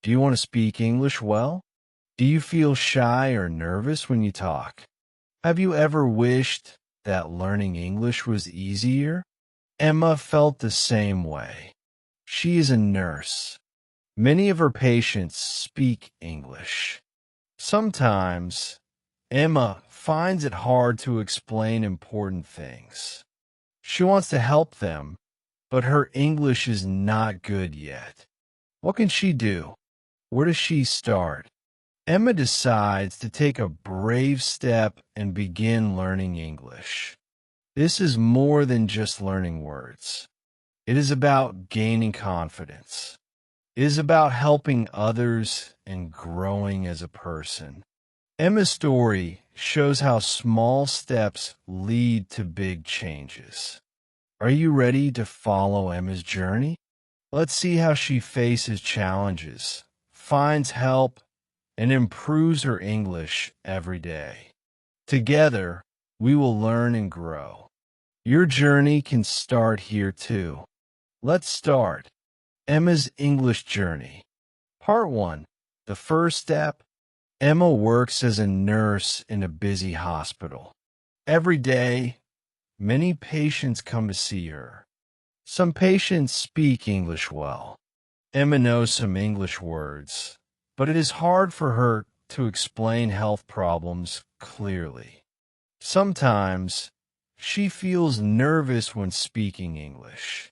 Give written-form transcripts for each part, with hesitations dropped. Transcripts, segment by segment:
Do you want to speak English well? Do you feel shy or nervous when you talk? Have you ever wished that learning English was easier? Emma felt the same way. She is a nurse. Many of her patients speak English. Sometimes, Emma finds it hard to explain important things. She wants to help them, but her English is not good yet. What can she do? Where does she start? Emma decides to take a brave step and begin learning English. This is more than just learning words. It is about gaining confidence. It is about helping others and growing as a person. Emma's story shows how small steps lead to big changes. Are you ready to follow Emma's journey? Let's see how she faces challenges, finds help, and improves her English every day. Together, we will learn and grow. Your journey can start here too. Let's start. Emma's English journey. Part 1. The first step. Emma works as a nurse in a busy hospital. Every day, many patients come to see her. Some patients speak English well. Emma knows some English words, but it is hard for her to explain health problems clearly. Sometimes, she feels nervous when speaking English.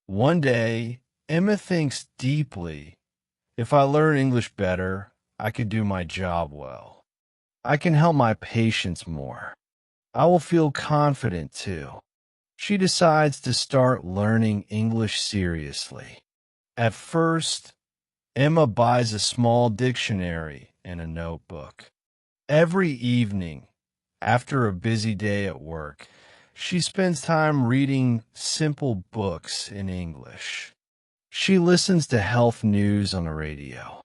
One day, Emma thinks deeply, if I learn English better, I could do my job well. I can help my patients more. I will feel confident too. She decides to start learning English seriously. At first, Emma buys a small dictionary and a notebook. Every evening, after a busy day at work, she spends time reading simple books in English. She listens to health news on the radio.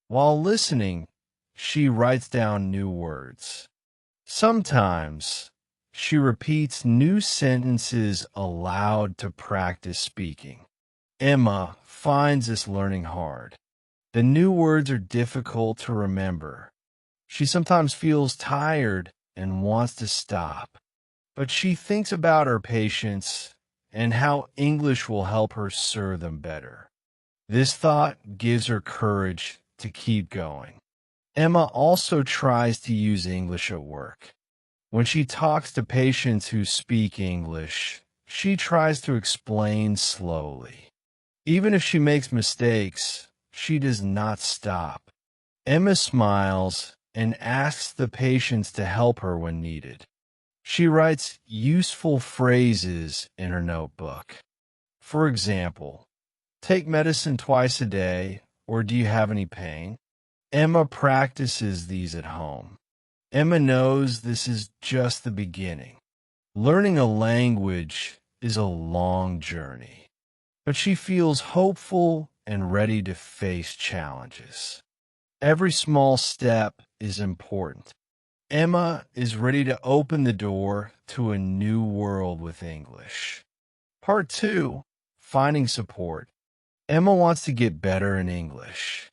While listening, she writes down new words. Sometimes, she repeats new sentences aloud to practice speaking. Emma finds this learning hard. The new words are difficult to remember. She sometimes feels tired and wants to stop. But she thinks about her patients and how English will help her serve them better. This thought gives her courage to keep going. Emma also tries to use English at work. When she talks to patients who speak English, she tries to explain slowly. Even if she makes mistakes, she does not stop. Emma smiles and asks the patients to help her when needed. She writes useful phrases in her notebook. For example, take medicine twice a day, or do you have any pain? Emma practices these at home. Emma knows this is just the beginning. Learning a language is a long journey, but she feels hopeful and ready to face challenges. Every small step is important. Emma is ready to open the door to a new world with English. Part 2. Finding support. Emma wants to get better in English.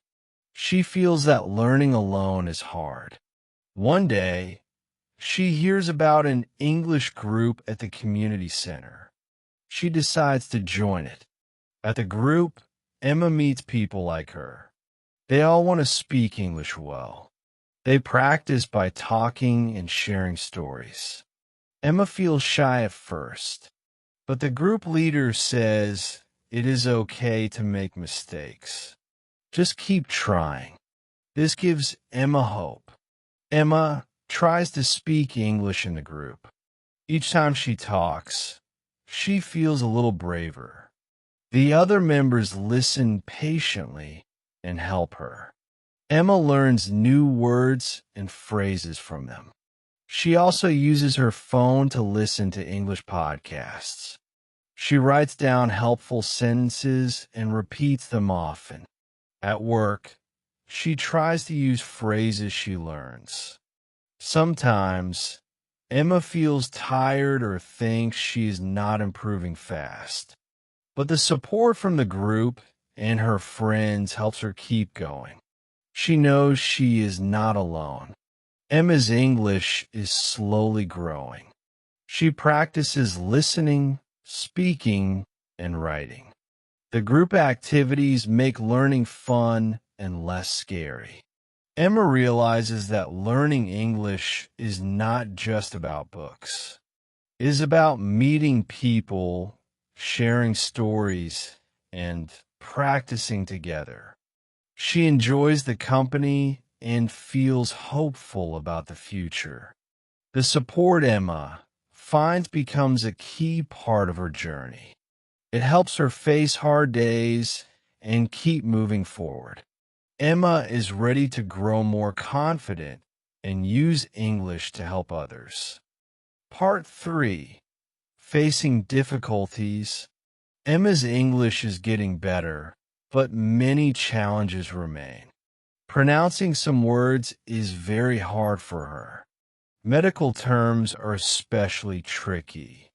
She feels that learning alone is hard. One day, she hears about an English group at the community center. She decides to join it. At the group, Emma meets people like her. They all want to speak English well. They practice by talking and sharing stories. Emma feels shy at first, but the group leader says it is okay to make mistakes. Just keep trying. This gives Emma hope. Emma tries to speak English in the group. Each time she talks, she feels a little braver. The other members listen patiently and help her. Emma learns new words and phrases from them. She also uses her phone to listen to English podcasts. She writes down helpful sentences and repeats them often. At work, she tries to use phrases she learns. Sometimes, Emma feels tired or thinks she is not improving fast. But the support from the group and her friends helps her keep going. She knows she is not alone. Emma's English is slowly growing. She practices listening, speaking, and writing. The group activities make learning fun and less scary. Emma realizes that learning English is not just about books. It is about meeting people, sharing stories, and practicing together. She enjoys the company and feels hopeful about the future. The support Emma finds becomes a key part of her journey. It helps her face hard days and keep moving forward. Emma is ready to grow more confident and use English to help others. Part 3. Facing difficulties. Emma's English is getting better, but many challenges remain. Pronouncing some words is very hard for her. Medical terms are especially tricky.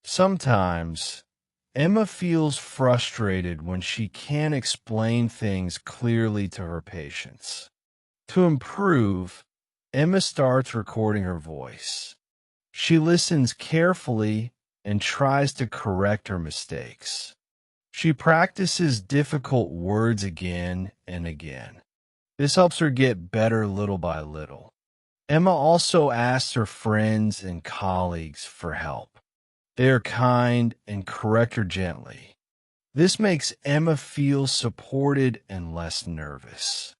Sometimes, Emma feels frustrated when she can't explain things clearly to her patients. To improve, Emma starts recording her voice. She listens carefully and tries to correct her mistakes. She practices difficult words again and again. This helps her get better little by little. Emma also asks her friends and colleagues for help. They are kind and correct her gently. This makes Emma feel supported and less nervous.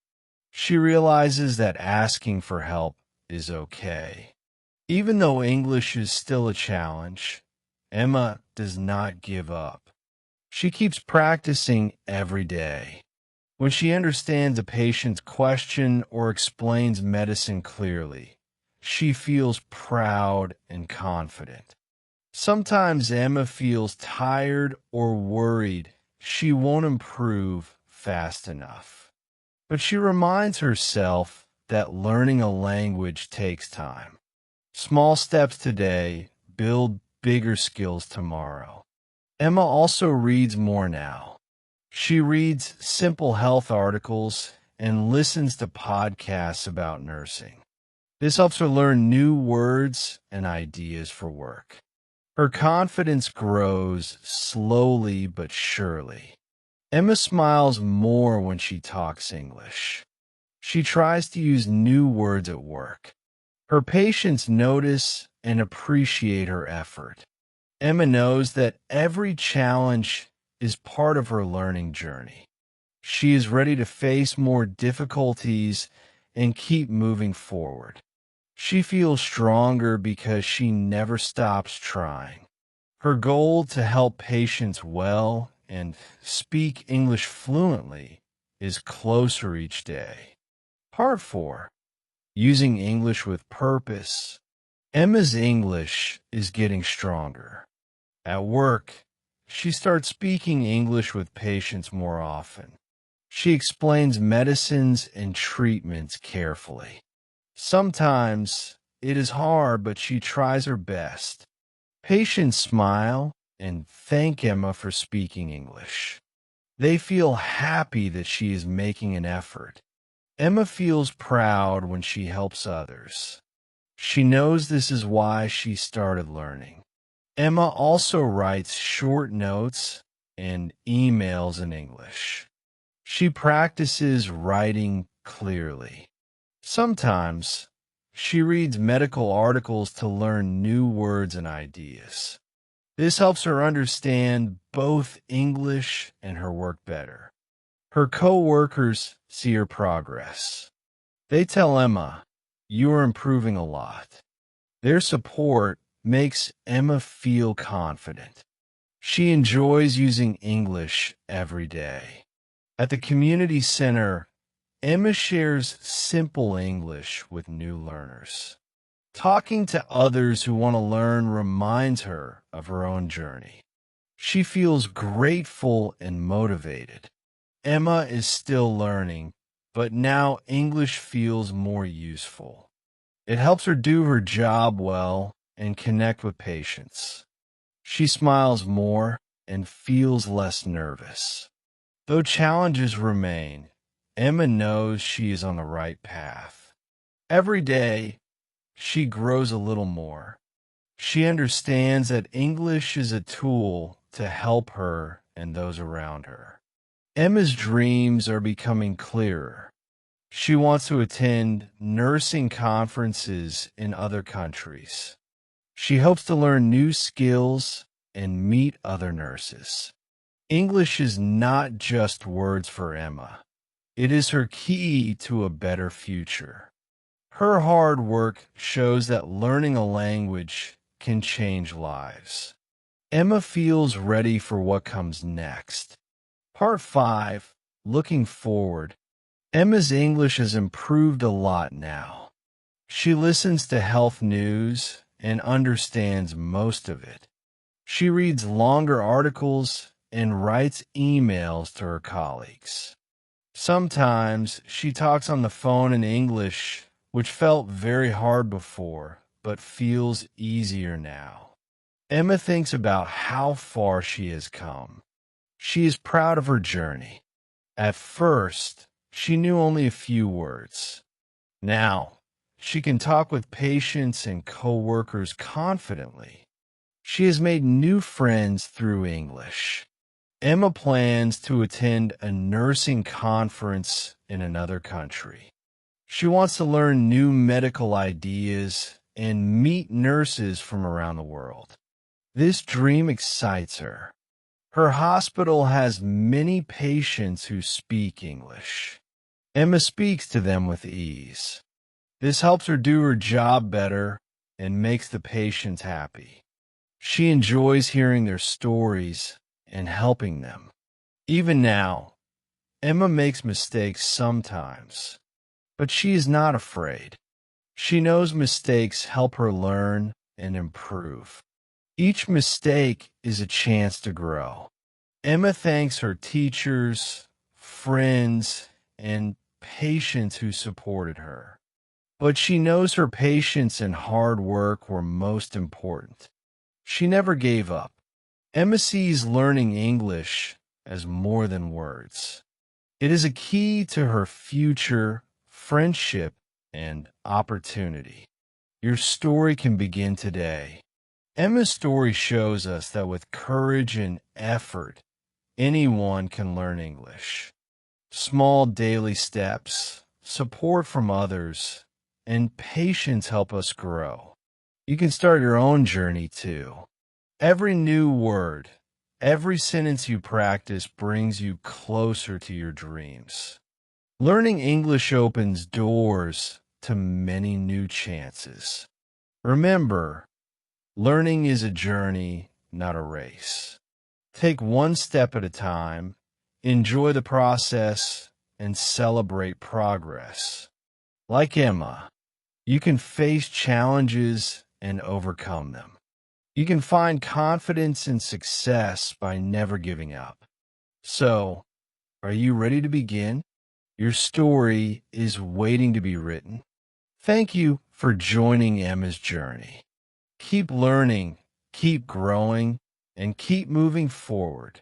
She realizes that asking for help is okay. Even though English is still a challenge, Emma does not give up. She keeps practicing every day. When she understands a patient's question or explains medicine clearly, she feels proud and confident. Sometimes Emma feels tired or worried she won't improve fast enough. But she reminds herself that learning a language takes time. Small steps today build bigger skills tomorrow. Emma also reads more now. She reads simple health articles and listens to podcasts about nursing. This helps her learn new words and ideas for work. Her confidence grows slowly but surely. Emma smiles more when she talks English. She tries to use new words at work. Her patients notice and appreciate her effort. Emma knows that every challenge is part of her learning journey. She is ready to face more difficulties and keep moving forward. She feels stronger because she never stops trying. Her goal to help patients well and speak English fluently is closer each day. Part 4. Using English with purpose. Emma's English is getting stronger. At work, she starts speaking English with patients more often. She explains medicines and treatments carefully. Sometimes it is hard, but she tries her best. Patients smile and thank Emma for speaking English. They feel happy that she is making an effort. Emma feels proud when she helps others. She knows this is why she started learning. Emma also writes short notes and emails in English. She practices writing clearly. Sometimes she reads medical articles to learn new words and ideas. This helps her understand both English and her work better. Her co-workers see her progress. They tell Emma, "You are improving a lot." Their support makes Emma feel confident. She enjoys using English every day. At the community center, Emma shares simple English with new learners. Talking to others who want to learn reminds her of her own journey. She feels grateful and motivated. Emma is still learning, but now English feels more useful. It helps her do her job well and connect with patients. She smiles more and feels less nervous. Though challenges remain, Emma knows she is on the right path. Every day, she grows a little more. She understands that English is a tool to help her and those around her. Emma's dreams are becoming clearer. She wants to attend nursing conferences in other countries. She hopes to learn new skills and meet other nurses. English is not just words for Emma. It is her key to a better future. Her hard work shows that learning a language can change lives. Emma feels ready for what comes next. Part 5, Looking Forward. Emma's English has improved a lot now. She listens to health news and understands most of it. She reads longer articles and writes emails to her colleagues. Sometimes she talks on the phone in English, which felt very hard before, but feels easier now. Emma thinks about how far she has come. She is proud of her journey. At first, she knew only a few words. Now, she can talk with patients and coworkers confidently. She has made new friends through English. Emma plans to attend a nursing conference in another country. She wants to learn new medical ideas and meet nurses from around the world. This dream excites her. Her hospital has many patients who speak English. Emma speaks to them with ease. This helps her do her job better and makes the patients happy. She enjoys hearing their stories and helping them. Even now, Emma makes mistakes sometimes, but she is not afraid. She knows mistakes help her learn and improve. Each mistake is a chance to grow. Emma thanks her teachers, friends, and patients who supported her. But she knows her patience and hard work were most important. She never gave up. Emma sees learning English as more than words. It is a key to her future, friendship, and opportunity. Your story can begin today. Emma's story shows us that with courage and effort, anyone can learn English. Small daily steps, support from others, and patience help us grow. You can start your own journey too. Every new word, every sentence you practice brings you closer to your dreams. Learning English opens doors to many new chances. Remember, learning is a journey, not a race. Take one step at a time, enjoy the process, and celebrate progress. Like Emma, you can face challenges and overcome them. You can find confidence and success by never giving up. So, are you ready to begin? Your story is waiting to be written. Thank you for joining Emma's journey. Keep learning, keep growing, and keep moving forward.